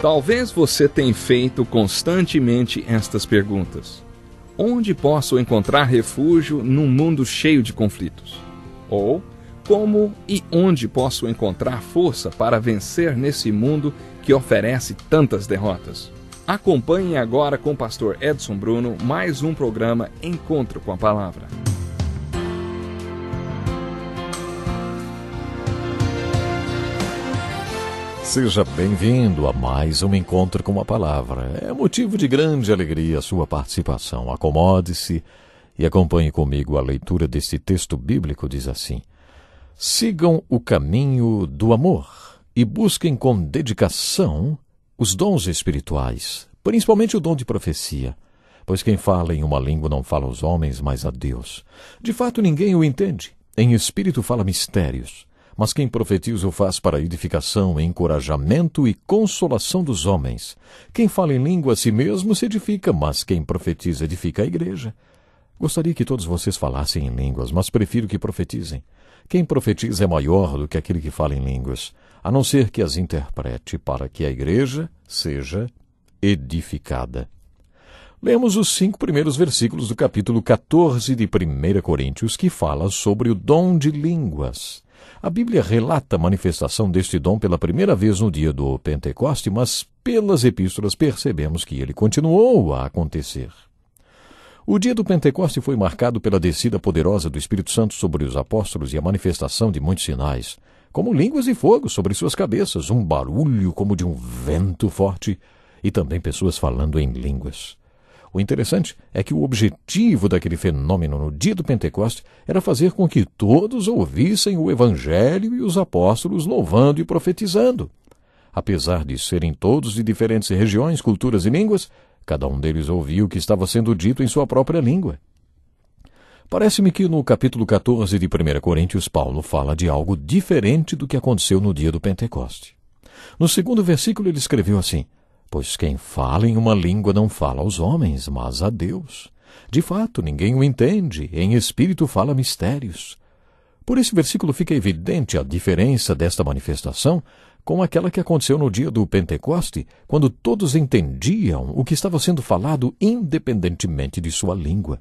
Talvez você tenha feito constantemente estas perguntas. Onde posso encontrar refúgio num mundo cheio de conflitos? Ou, como e onde posso encontrar força para vencer nesse mundo que oferece tantas derrotas? Acompanhe agora com o pastor Edson Bruno mais um programa Encontro com a Palavra. Seja bem-vindo a mais um Encontro com a Palavra. É motivo de grande alegria a sua participação. Acomode-se e acompanhe comigo a leitura deste texto bíblico. Diz assim: sigam o caminho do amor e busquem com dedicação os dons espirituais, principalmente o dom de profecia, pois quem fala em uma língua não fala aos homens, mas a Deus. De fato, ninguém o entende. Em espírito fala mistérios. Mas quem profetiza o faz para edificação, encorajamento e consolação dos homens. Quem fala em língua a si mesmo se edifica, mas quem profetiza edifica a igreja. Gostaria que todos vocês falassem em línguas, mas prefiro que profetizem. Quem profetiza é maior do que aquele que fala em línguas, a não ser que as interprete para que a igreja seja edificada. Lemos os 5 primeiros versículos do capítulo 14 de 1 Coríntios, que fala sobre o dom de línguas. A Bíblia relata a manifestação deste dom pela primeira vez no dia do Pentecoste, mas pelas epístolas percebemos que ele continuou a acontecer. O dia do Pentecoste foi marcado pela descida poderosa do Espírito Santo sobre os apóstolos e a manifestação de muitos sinais, como línguas de fogo sobre suas cabeças, um barulho como de um vento forte e também pessoas falando em línguas. O interessante é que o objetivo daquele fenômeno no dia do Pentecoste era fazer com que todos ouvissem o Evangelho e os apóstolos louvando e profetizando. Apesar de serem todos de diferentes regiões, culturas e línguas, cada um deles ouvia o que estava sendo dito em sua própria língua. Parece-me que no capítulo 14 de 1 Coríntios, Paulo fala de algo diferente do que aconteceu no dia do Pentecoste. No 2º versículo ele escreveu assim: pois quem fala em uma língua não fala aos homens, mas a Deus. De fato, ninguém o entende, em espírito fala mistérios. Por esse versículo fica evidente a diferença desta manifestação com aquela que aconteceu no dia do Pentecoste, quando todos entendiam o que estava sendo falado independentemente de sua língua.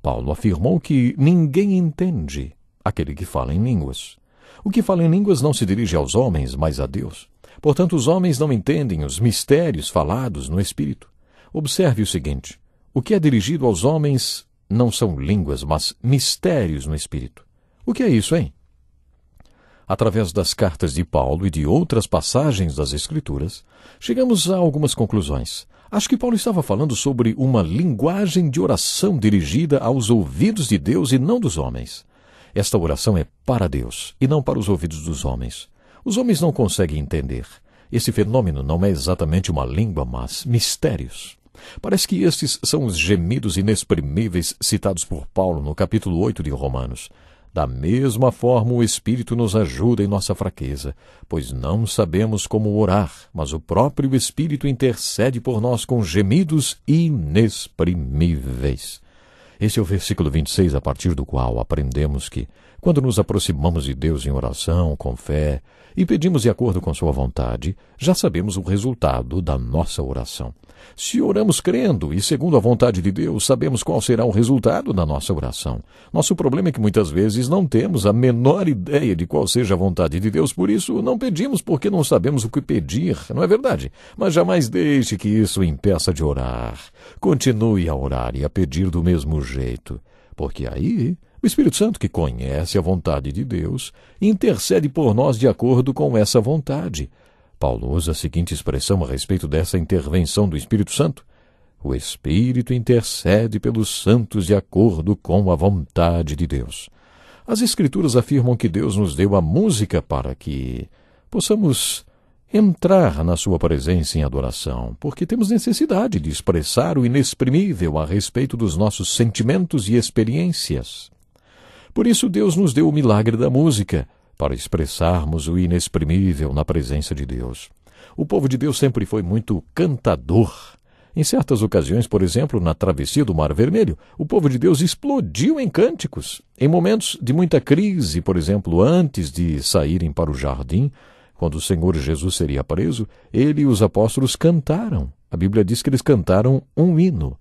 Paulo afirmou que ninguém entende aquele que fala em línguas. O que fala em línguas não se dirige aos homens, mas a Deus. Portanto, os homens não entendem os mistérios falados no Espírito. Observe o seguinte: o que é dirigido aos homens não são línguas, mas mistérios no Espírito. O que é isso, hein? Através das cartas de Paulo e de outras passagens das Escrituras, chegamos a algumas conclusões. Acho que Paulo estava falando sobre uma linguagem de oração dirigida aos ouvidos de Deus e não dos homens. Esta oração é para Deus e não para os ouvidos dos homens. Os homens não conseguem entender. Esse fenômeno não é exatamente uma língua, mas mistérios. Parece que estes são os gemidos inexprimíveis citados por Paulo no capítulo 8 de Romanos. Da mesma forma, o Espírito nos ajuda em nossa fraqueza, pois não sabemos como orar, mas o próprio Espírito intercede por nós com gemidos inexprimíveis. Esse é o versículo 26, a partir do qual aprendemos que, quando nos aproximamos de Deus em oração, com fé, e pedimos de acordo com sua vontade, já sabemos o resultado da nossa oração. Se oramos crendo e segundo a vontade de Deus, sabemos qual será o resultado da nossa oração. Nosso problema é que muitas vezes não temos a menor ideia de qual seja a vontade de Deus, por isso não pedimos porque não sabemos o que pedir, não é verdade? Mas jamais deixe que isso o impeça de orar. Continue a orar e a pedir do mesmo jeito, porque aí o Espírito Santo, que conhece a vontade de Deus, intercede por nós de acordo com essa vontade. Paulo usa a seguinte expressão a respeito dessa intervenção do Espírito Santo: o Espírito intercede pelos santos de acordo com a vontade de Deus. As Escrituras afirmam que Deus nos deu a música para que possamos entrar na sua presença em adoração, porque temos necessidade de expressar o inexprimível a respeito dos nossos sentimentos e experiências. Por isso Deus nos deu o milagre da música, para expressarmos o inexprimível na presença de Deus. O povo de Deus sempre foi muito cantador. Em certas ocasiões, por exemplo, na travessia do Mar Vermelho, o povo de Deus explodiu em cânticos. Em momentos de muita crise, por exemplo, antes de saírem para o jardim, Quando o Senhor Jesus seria preso, ele e os apóstolos cantaram. A Bíblia diz que eles cantaram um hino.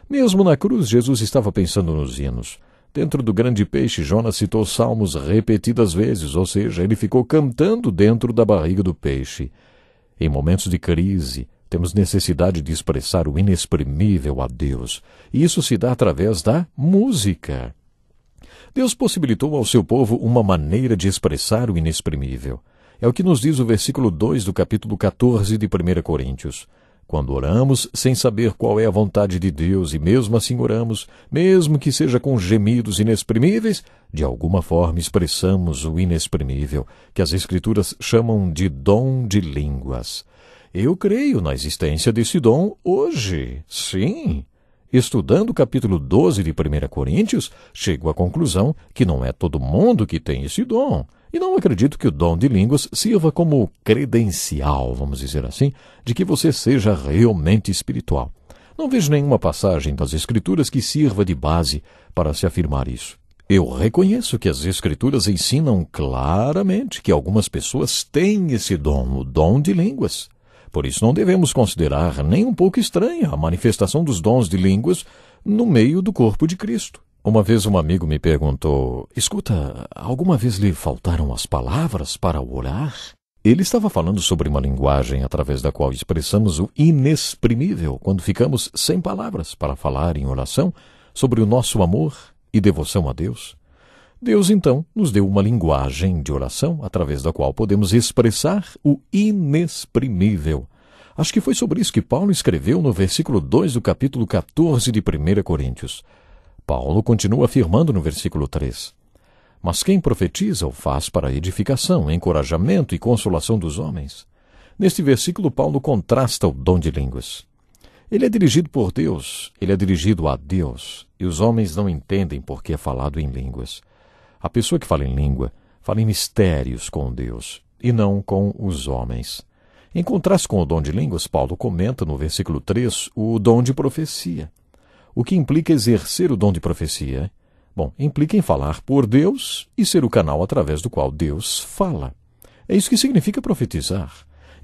Mesmo na cruz, Jesus estava pensando nos hinos. Dentro do grande peixe, Jonas citou salmos repetidas vezes, ou seja, ele ficou cantando dentro da barriga do peixe. Em momentos de crise, temos necessidade de expressar o inexprimível a Deus, e isso se dá através da música. Deus possibilitou ao seu povo uma maneira de expressar o inexprimível. É o que nos diz o versículo 2 do capítulo 14 de 1 Coríntios. Quando oramos sem saber qual é a vontade de Deus e mesmo assim oramos, mesmo que seja com gemidos inexprimíveis, de alguma forma expressamos o inexprimível, que as Escrituras chamam de dom de línguas. Eu creio na existência desse dom hoje, sim. Estudando o capítulo 12 de 1 Coríntios, chego à conclusão que não é todo mundo que tem esse dom. E não acredito que o dom de línguas sirva como credencial, vamos dizer assim, de que você seja realmente espiritual. Não vejo nenhuma passagem das Escrituras que sirva de base para se afirmar isso. Eu reconheço que as Escrituras ensinam claramente que algumas pessoas têm esse dom, o dom de línguas. Por isso não devemos considerar nem um pouco estranha a manifestação dos dons de línguas no meio do corpo de Cristo. Uma vez um amigo me perguntou, escuta, alguma vez lhe faltaram as palavras para orar? Ele estava falando sobre uma linguagem através da qual expressamos o inexprimível quando ficamos sem palavras para falar em oração sobre o nosso amor e devoção a Deus. Deus, então, nos deu uma linguagem de oração através da qual podemos expressar o inexprimível. Acho que foi sobre isso que Paulo escreveu no versículo 2 do capítulo 14 de 1 Coríntios. Paulo continua afirmando no versículo 3. Mas quem profetiza o faz para edificação, encorajamento e consolação dos homens. Neste versículo, Paulo contrasta o dom de línguas. Ele é dirigido por Deus, ele é dirigido a Deus, e os homens não entendem por que é falado em línguas. A pessoa que fala em língua, fala em mistérios com Deus, e não com os homens. Em contraste com o dom de línguas, Paulo comenta no versículo 3 o dom de profecia. O que implica exercer o dom de profecia? Bom, implica em falar por Deus e ser o canal através do qual Deus fala. É isso que significa profetizar.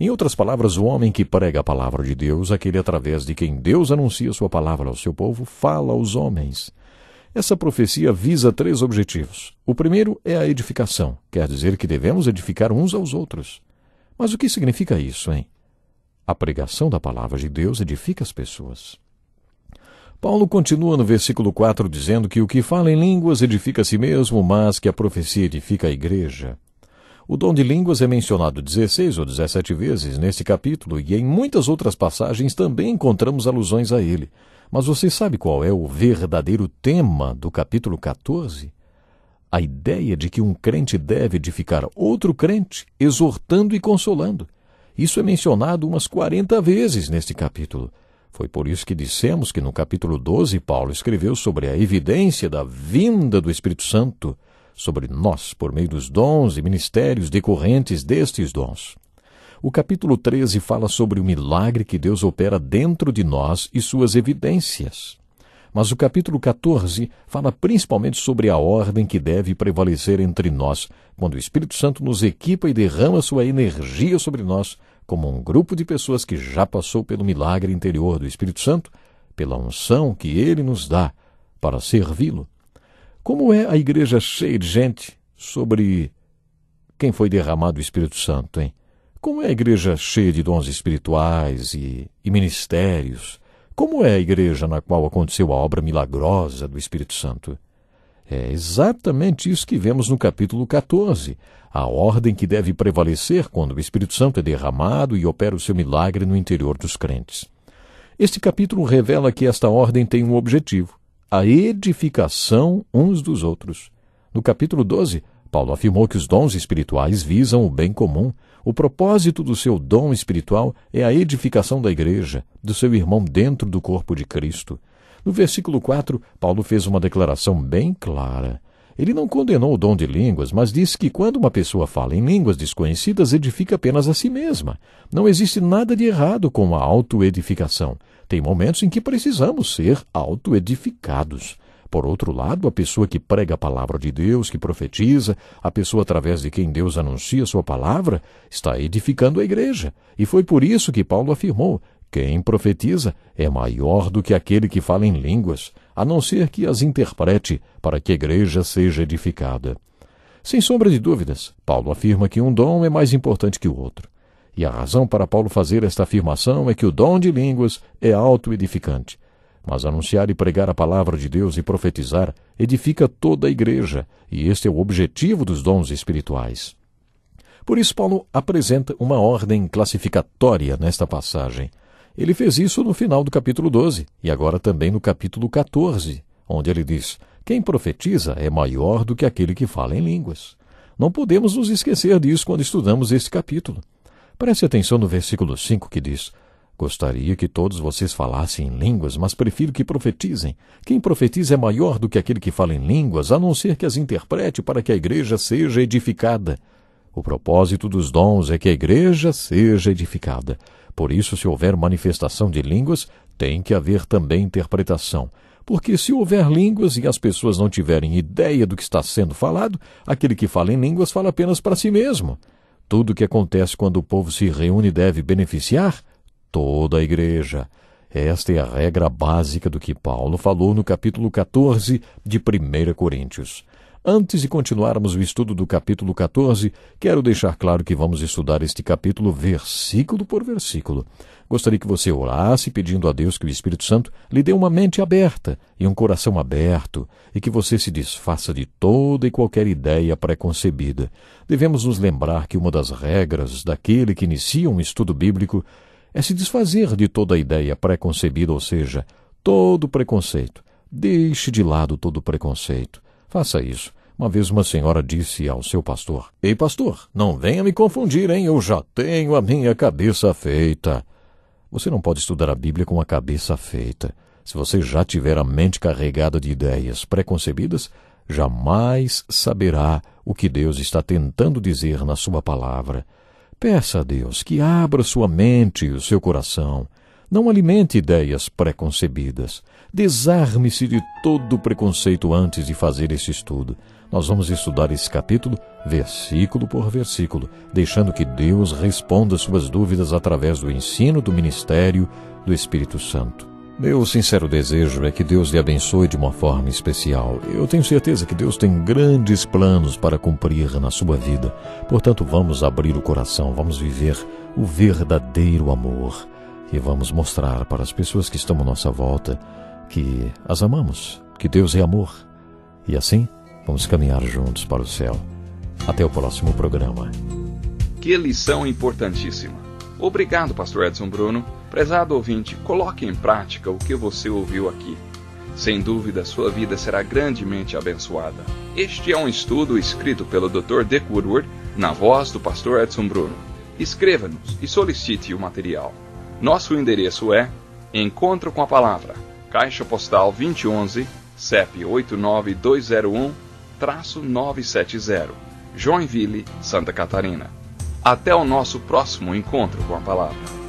Em outras palavras, o homem que prega a palavra de Deus, aquele através de quem Deus anuncia sua palavra ao seu povo, fala aos homens. Essa profecia visa 3 objetivos. O primeiro é a edificação, quer dizer que devemos edificar uns aos outros. Mas o que significa isso, hein? A pregação da palavra de Deus edifica as pessoas. Paulo continua no versículo 4 dizendo que o que fala em línguas edifica a si mesmo, mas que a profecia edifica a igreja. O dom de línguas é mencionado 16 ou 17 vezes neste capítulo e em muitas outras passagens também encontramos alusões a ele. Mas você sabe qual é o verdadeiro tema do capítulo 14? A ideia de que um crente deve edificar outro crente, exortando e consolando. Isso é mencionado umas 40 vezes neste capítulo. Foi por isso que dissemos que no capítulo 12 Paulo escreveu sobre a evidência da vinda do Espírito Santo sobre nós, por meio dos dons e ministérios decorrentes destes dons. O capítulo 13 fala sobre o milagre que Deus opera dentro de nós e suas evidências. Mas o capítulo 14 fala principalmente sobre a ordem que deve prevalecer entre nós, quando o Espírito Santo nos equipa e derrama sua energia sobre nós, como um grupo de pessoas que já passou pelo milagre interior do Espírito Santo, pela unção que ele nos dá para servi-lo. Como é a igreja cheia de gente sobre quem foi derramado o Espírito Santo, hein? Como é a igreja cheia de dons espirituais e ministérios? Como é a igreja na qual aconteceu a obra milagrosa do Espírito Santo? É exatamente isso que vemos no capítulo 14, a ordem que deve prevalecer quando o Espírito Santo é derramado e opera o seu milagre no interior dos crentes. Este capítulo revela que esta ordem tem um objetivo, a edificação uns dos outros. No capítulo 12, Paulo afirmou que os dons espirituais visam o bem comum. O propósito do seu dom espiritual é a edificação da igreja, do seu irmão dentro do corpo de Cristo. No versículo 4, Paulo fez uma declaração bem clara. Ele não condenou o dom de línguas, mas disse que quando uma pessoa fala em línguas desconhecidas, edifica apenas a si mesma. Não existe nada de errado com a autoedificação. Tem momentos em que precisamos ser autoedificados. Por outro lado, a pessoa que prega a palavra de Deus, que profetiza, a pessoa através de quem Deus anuncia sua palavra, está edificando a igreja. E foi por isso que Paulo afirmou: quem profetiza é maior do que aquele que fala em línguas, a não ser que as interprete para que a igreja seja edificada. Sem sombra de dúvidas, Paulo afirma que um dom é mais importante que o outro. E a razão para Paulo fazer esta afirmação é que o dom de línguas é autoedificante. Mas anunciar e pregar a palavra de Deus e profetizar edifica toda a igreja, e este é o objetivo dos dons espirituais. Por isso, Paulo apresenta uma ordem classificatória nesta passagem. Ele fez isso no final do capítulo 12, e agora também no capítulo 14, onde ele diz: quem profetiza é maior do que aquele que fala em línguas. Não podemos nos esquecer disso quando estudamos este capítulo. Preste atenção no versículo 5 que diz: gostaria que todos vocês falassem em línguas, mas prefiro que profetizem. Quem profetiza é maior do que aquele que fala em línguas, a não ser que as interprete para que a igreja seja edificada. O propósito dos dons é que a igreja seja edificada. Por isso, se houver manifestação de línguas, tem que haver também interpretação. Porque se houver línguas e as pessoas não tiverem ideia do que está sendo falado, aquele que fala em línguas fala apenas para si mesmo. Tudo o que acontece quando o povo se reúne deve beneficiar toda a igreja. Esta é a regra básica do que Paulo falou no capítulo 14 de 1 Coríntios. Antes de continuarmos o estudo do capítulo 14, quero deixar claro que vamos estudar este capítulo versículo por versículo. Gostaria que você orasse pedindo a Deus que o Espírito Santo lhe dê uma mente aberta e um coração aberto, e que você se desfaça de toda e qualquer ideia preconcebida. Devemos nos lembrar que uma das regras daquele que inicia um estudo bíblico é se desfazer de toda ideia preconcebida, ou seja, todo preconceito. Deixe de lado todo preconceito. Faça isso. Uma vez uma senhora disse ao seu pastor: ei, pastor, não venha me confundir, hein? Eu já tenho a minha cabeça feita. Você não pode estudar a Bíblia com a cabeça feita. Se você já tiver a mente carregada de ideias preconcebidas, jamais saberá o que Deus está tentando dizer na sua palavra. Peça a Deus que abra sua mente e o seu coração. Não alimente ideias preconcebidas. Desarme-se de todo preconceito antes de fazer esse estudo. Nós vamos estudar esse capítulo versículo por versículo, deixando que Deus responda suas dúvidas através do ensino do ministério do Espírito Santo. Meu sincero desejo é que Deus lhe abençoe de uma forma especial. Eu tenho certeza que Deus tem grandes planos para cumprir na sua vida. Portanto, vamos abrir o coração, vamos viver o verdadeiro amor. E vamos mostrar para as pessoas que estão à nossa volta que as amamos, que Deus é amor. E assim, vamos caminhar juntos para o céu. Até o próximo programa. Que lição importantíssima. Obrigado, pastor Edson Bruno. Prezado ouvinte, coloque em prática o que você ouviu aqui. Sem dúvida, sua vida será grandemente abençoada. Este é um estudo escrito pelo Dr. Dick Woodward, na voz do pastor Edson Bruno. Escreva-nos e solicite o material. Nosso endereço é Encontro com a Palavra, Caixa Postal 2011, CEP 89201-970, Joinville, Santa Catarina. Até o nosso próximo Encontro com a Palavra.